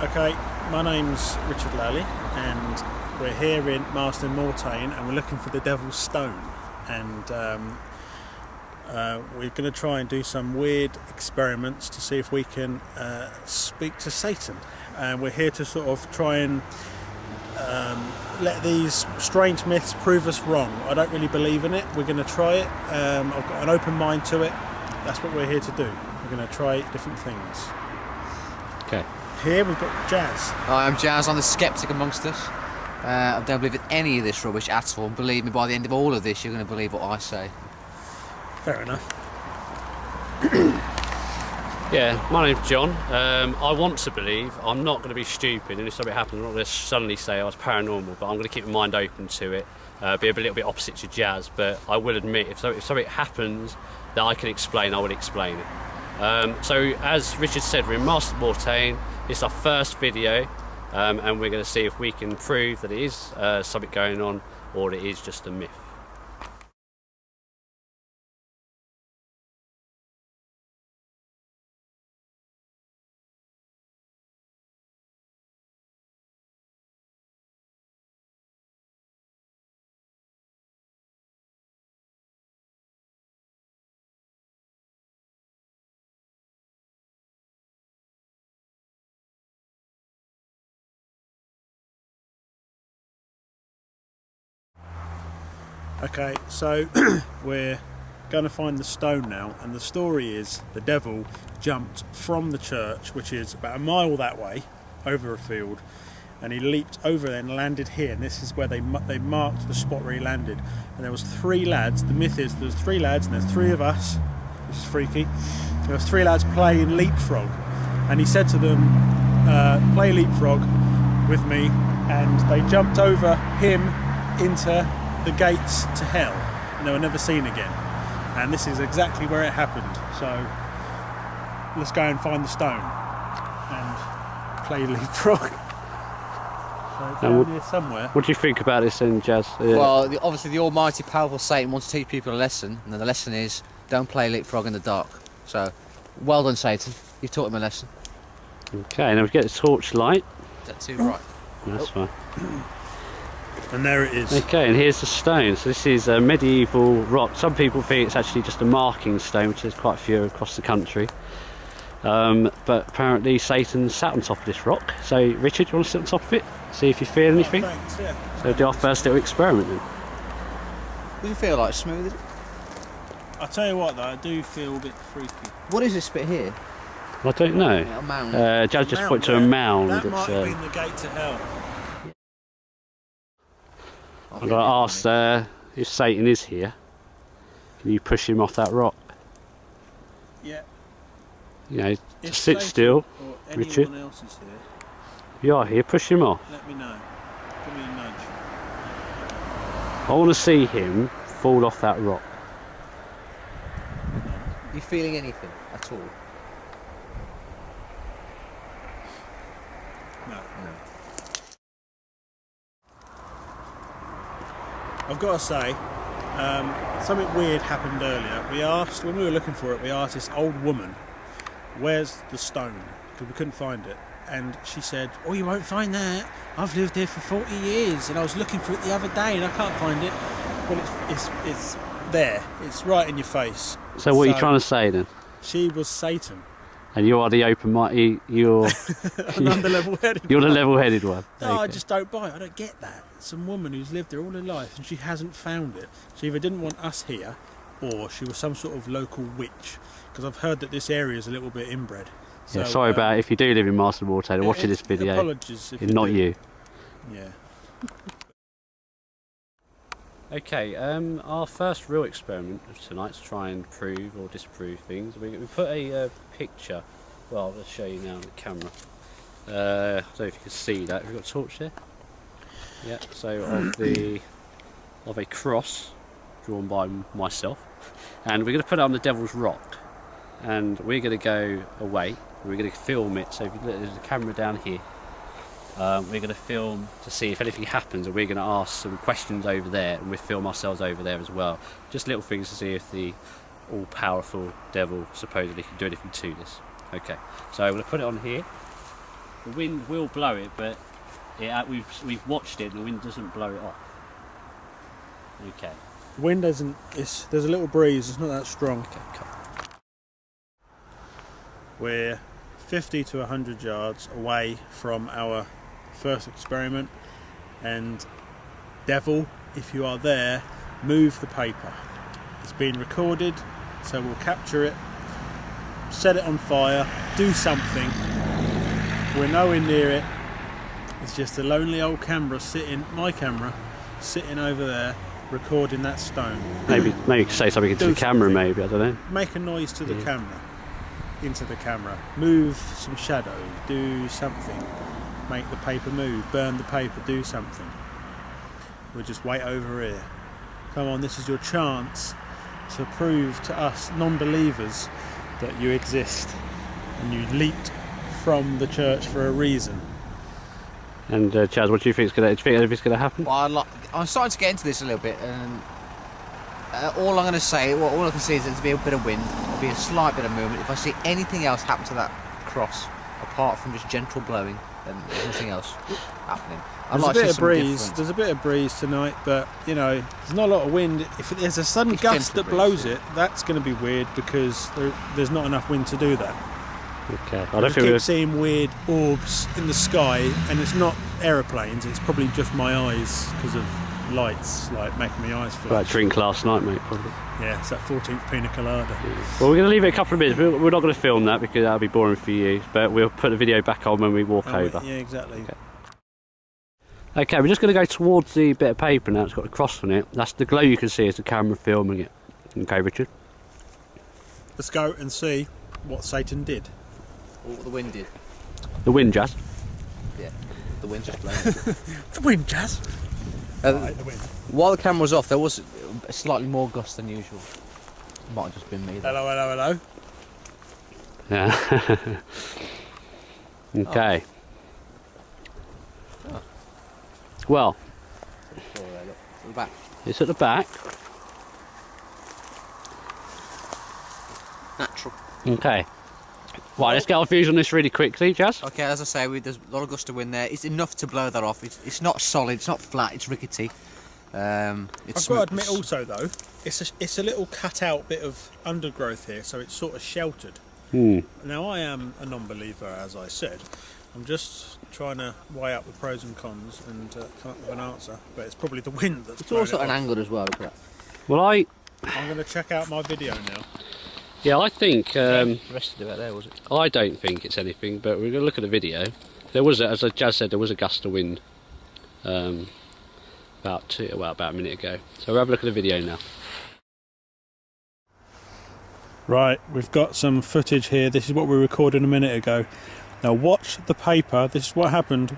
Okay, my name's Richard Lally and we're here in Marston Moretaine and we're looking for the Devil's Stone, and we're going to try and do some weird experiments to see if we can speak to Satan, and we're here to sort of try and let these strange myths prove us wrong. I don't really believe in it. We're going to try it. I've got an open mind to it. That's what we're here to do. We're going to try different things. Okay. Here we've got Jazz. Hi, I'm Jazz. I'm the sceptic amongst us. I don't believe in any of this rubbish at all. And believe me, by the end of all of this, you're going to believe what I say. Fair enough. Yeah, my name's John. I want to believe. I'm not going to be stupid, and if something happens, I'm not going to suddenly say I was paranormal, but I'm going to keep my mind open to it. Be a little bit opposite to Jazz, but I will admit, if something happens that I can explain, I will explain it. So, as Richard said, we're in Marston Moretaine. It's our first video, and we're going to see if we can prove that it is something going on, or it is just a myth. Okay, so we're going to find the stone now, and the story is the devil jumped from the church, which is about a mile that way, over a field, and he leaped over there and landed here, and this is where they marked the spot where he landed. And there was 3 lads. The myth is there's 3 lads and there's 3 of us, which is freaky. There was 3 lads playing leapfrog, and he said to them, play leapfrog with me, and they jumped over him into the gates to hell, and they were never seen again. And this is exactly where it happened. So let's go and find the stone and play leapfrog. So it's down here somewhere. What do you think about this then, Jazz? Well, obviously the almighty, powerful Satan wants to teach people a lesson, and the lesson is don't play leapfrog in the dark. So, well done, Satan. You've taught him a lesson. Okay, now we get the torchlight. Is that too bright? That's fine. And there it is. Okay, and here's the stone. So this is a medieval rock. Some people think it's actually just a marking stone, which there's quite a few across the country. But apparently Satan sat on top of this rock. So Richard, you want to sit on top of it? See if you feel anything? Oh, thanks, yeah. So do our first little experiment then. What does it feel like? Smooth, is it? I'll tell you what though, I do feel a bit freaky. What is this bit here? I don't know. Yeah, a mound. Jazz just pointed to a mound. That That's, might have been the gate to hell. I'm going to ask if Satan is here. Can you push him off that rock? Yeah. You know, If just sit Satan still, or Richard. anyone else is here, You are here, push him off. let me know. Give me a nudge. I want to see him fall off that rock. Are you feeling anything at all? No. I've got to say, something weird happened earlier. We asked, when we were looking for it, we asked this old woman, where's the stone? Because we couldn't find it. And she said, oh, you won't find that. I've lived here for 40 years and I was looking for it the other day and I can't find it. Well, it's there. It's right in your face. So what are you trying to say then? She was Satan. And you are the open-minded, you're I'm the level-headed you're the one. level-headed one. No, I Okay. just don't buy it. I don't get that. Some woman who's lived there all her life and she hasn't found it. She either didn't want us here or she was some sort of local witch. Because I've heard that this area is a little bit inbred. So, Yeah, sorry about it. If you do live in Marston Moretaine and watching this video, apologies if it's not do. you. Yeah. Okay, our first real experiment of tonight to try and prove or disprove things. We put a picture. Well, I'll just show you now on the camera. I don't know if you can see that. Have you got a torch there? Yeah. So of a cross drawn by myself, and we're going to put it on the Devil's Rock, and we're going to go away. We're going to film it. So if you look, there's a camera down here. We're going to film to see if anything happens, and we're going to ask some questions over there, and we film ourselves over there as well. Just little things to see if the all-powerful devil supposedly can do anything to this. Okay, so I'm going to put it on here. The wind will blow it, but we've watched it and the wind doesn't blow it off. Okay. Wind isn't. There's a little breeze. It's not that strong. Okay, cool. We're 50 to 100 yards away from our first experiment, and Devil, if you are there, move the paper. It's been recorded, so we'll capture it, set it on fire, do something. We're nowhere near it. It's just a lonely old camera my camera sitting over there recording that stone. Maybe you could say something into the camera, maybe, I don't know. Make a noise to the camera, into the camera. Move some shadow, do something. Make the paper move, burn the paper, do something. We'll just wait over here. Come on, this is your chance to prove to us non-believers that you exist and you leaped from the church for a reason. And Chaz, what do you think is going to happen? Well, I'm starting to get into this a little bit, and all I'm going to say, all I can see is there's be a bit of wind, there'll be a slight bit of movement. If I see anything else happen to that cross, apart from just gentle blowing, then there's nothing else happening. There's a bit of breeze. There's a bit of breeze tonight, but you know, there's not a lot of wind. If there's a sudden gust that blows it, that's going to be weird because there's not enough wind to do that. Okay. I keep seeing weird orbs in the sky, and it's not aeroplanes. It's probably just my eyes because of lights, like making my eyes flash. Right, drink last night, mate, probably. Yeah, it's that 14th pina colada. Well, we're going to leave it a couple of minutes. We're not going to film that because that'll be boring for you. But we'll put the video back on when we walk over. Yeah, exactly. Okay, we're just going to go towards the bit of paper now. It's got a cross on it. That's the glow you can see as the camera filming it. Okay, Richard. Let's go and see what Satan did. What the wind did. The wind, Jazz. Yeah, the wind just blowing. The wind, Jazz. Right, the wind. While the camera was off, there was a slightly more gust than usual. Might have just been me. Hello, hello, hello. Yeah. Okay. Oh. Well, Look, the back. it's at the back. Natural. Okay. Right, let's get our views on this really quickly, Jazz. Okay, as I say, there's a lot of gust of wind there. It's enough to blow that off. It's not solid, it's not flat, it's rickety. I've got to admit also though, it's a little cut out bit of undergrowth here, so it's sort of sheltered. Now I am a non-believer, as I said. I'm just trying to weigh up the pros and cons and come up with an answer, but it's probably the wind that's It's also angled as well, look at that. Well, I'm going to check out my video now. Yeah, I think. The rest of it there, was it? I don't think it's anything, but we're going to look at the video. There was, as Jazz said, there was a gust of wind about a minute ago. So we'll have a look at the video now. Right, we've got some footage here. This is what we recorded a minute ago. Now watch the paper. This is what happened.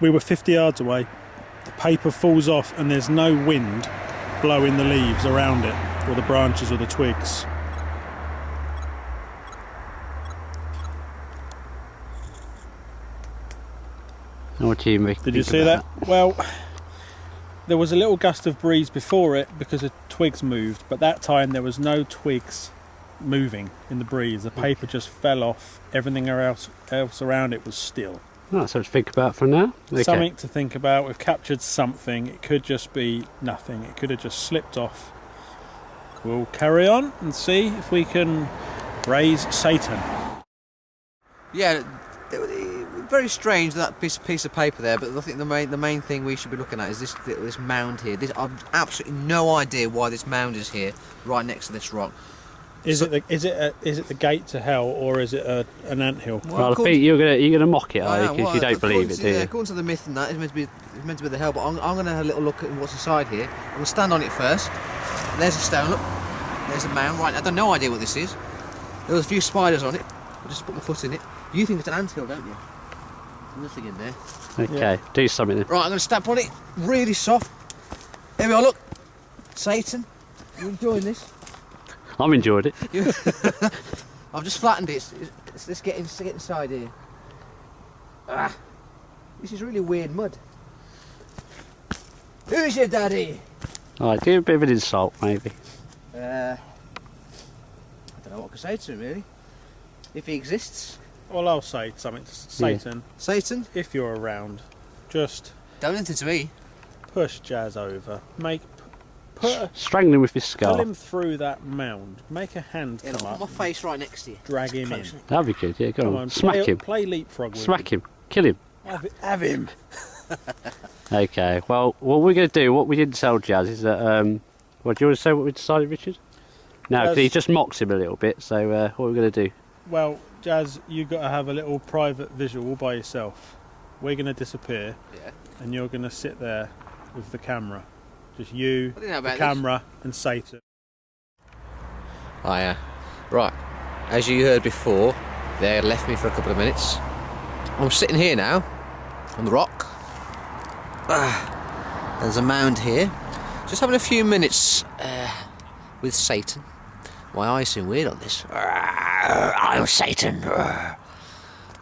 We were 50 yards away. The paper falls off and there's no wind blowing the leaves around it, or the branches or the twigs. What do you think? Did you see that? Well, there was a little gust of breeze before it because the twigs moved, but that time there was no twigs moving in the breeze. The paper just fell off. Everything else around it was still. Oh, something to think about for now. Okay. Something to think about. We've captured something. It could just be nothing. It could have just slipped off. We'll carry on and see if we can raise Satan. Yeah, very strange that piece of paper there, but I think the main thing we should be looking at is this mound here. I've absolutely no idea why this mound is here, right next to this rock. Is it the gate to hell, or is it an anthill? Well, I think you're gonna mock it, are you? Because you don't believe it, do you? Yeah, according to the myth and that, it's meant to be the hell. But I'm going to have a little look at what's inside here. I'm going to stand on it first. There's a stone. Look, there's a mound. Right, I have no idea what this is. There was a few spiders on it. I just put my foot in it. You think it's an anthill, don't you? There's nothing in there. Okay, do something then. Right, I'm going to stamp on it. Really soft. Here we are. Look, Satan. You enjoying this? I've enjoyed it. I've just flattened it. Let's get inside here. Ah, this is really weird mud. Who's your daddy? Alright, give a bit of an insult, maybe. I don't know what I can say to him, really. If he exists, Well, I'll say something to Satan. Satan? If you're around, just Don't anything to me. push Jazz over. Strangle him with his Pull scarf. him through that mound. Make a hand Yeah, come look, up. put my face right next to you. Drag him in. Close. That'd be good, yeah, go Come on. on, Smack him. Play leapfrog with Smack him. Kill him. Have him. Okay, well, what we're going to do, what we didn't tell Jazz is that, well, do you want to say what we decided, Richard? No, because Jazz- he just mocks him a little bit, so what we're going to do? Well, Jazz, you've got to have a little private visual by yourself. We're going to disappear, Yeah. and you're going to sit there with the camera. Just you, I didn't know the about camera, and Satan. Oh yeah. Right. As you heard before, they left me for a couple of minutes. I'm sitting here now, on the rock. There's a mound here. Just having a few minutes with Satan. My eyes seem weird on this. I'm Satan. No,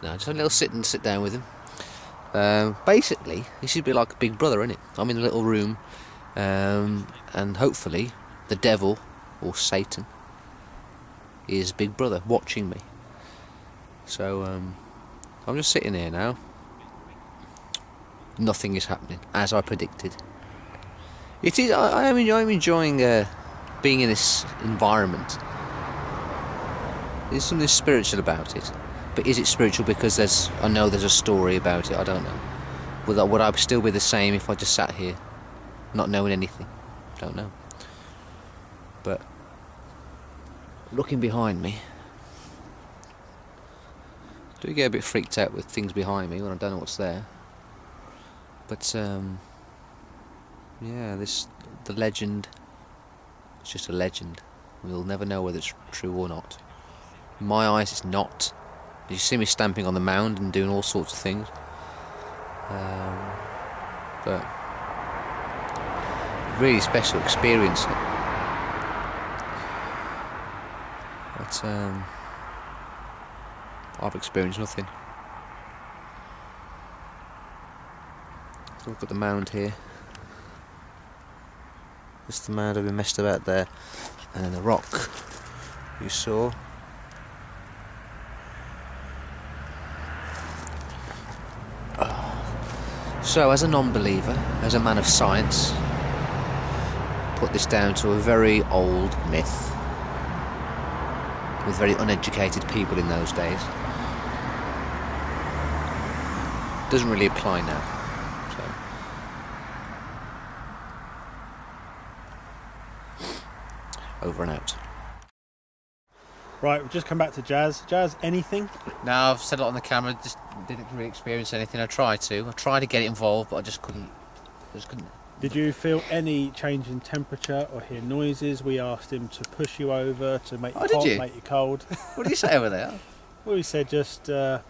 just a little sit down with him. Basically, he should be like a big brother, isn't it? I'm in a little room, and hopefully the devil, or Satan, is big brother watching me. So I'm just sitting here now. Nothing is happening, as I predicted. It is. I'm enjoying being in this environment. There's something spiritual about it. But is it spiritual because I know there's a story about it? I don't know. Would I still be the same if I just sat here, not knowing anything? Don't know. But looking behind me, I do get a bit freaked out with things behind me when I don't know what's there. But yeah, the legend. It's just a legend. We'll never know whether it's true or not. In my eyes, it's not. You see me stamping on the mound and doing all sorts of things. But really special experience. But I've experienced nothing. So we've got the mound here. Just the mound I've been messed about there, and then the rock you saw. So, as a non-believer, as a man of science, put this down to a very old myth with very uneducated people in those days. Doesn't really apply now. So, over and out. Right, we've just come back to Jazz. Jazz, anything? No, I've said a lot on the camera. Just didn't really experience anything. I tried to get it involved, but I just couldn't. Did you feel any change in temperature or hear noises? We asked him to push you over to make you Oh, did hot, you? make you cold. What do you say over there? Well, we said just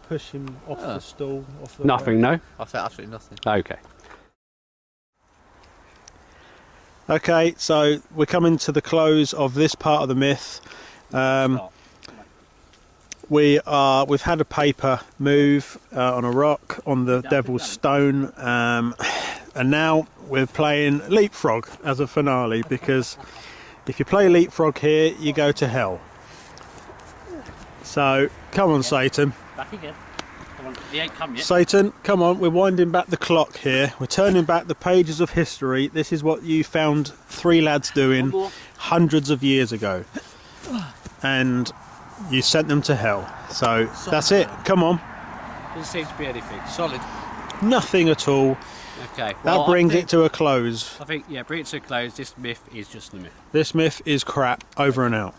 push him off the stool. Off the Nothing, no? I felt absolutely nothing. Okay. Okay, so we're coming to the close of this part of the myth. We've had a paper move on a rock on the Devil's Stone, and now we're playing Leapfrog as a finale, because if you play Leapfrog here, you go to hell. So come on, Satan. Back again. Come on, he ain't come yet. Satan, come on, we're winding back the clock here. We're turning back the pages of history. This is what you found three lads doing hundreds of years ago. And you sent them to hell. So that's it. Come on. Doesn't seem to be anything. Solid. Nothing at all. Okay. That brings it to a close. I think, yeah, bring it to a close. This myth is just a myth. This myth is crap. Over and out.